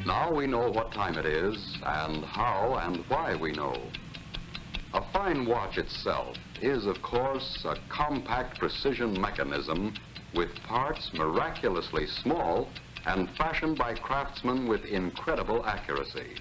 Now we know what time it is and how and why we know. A fine watch itself is, of course, a compact precision mechanism with parts miraculously small and fashioned by craftsmen with incredible accuracy.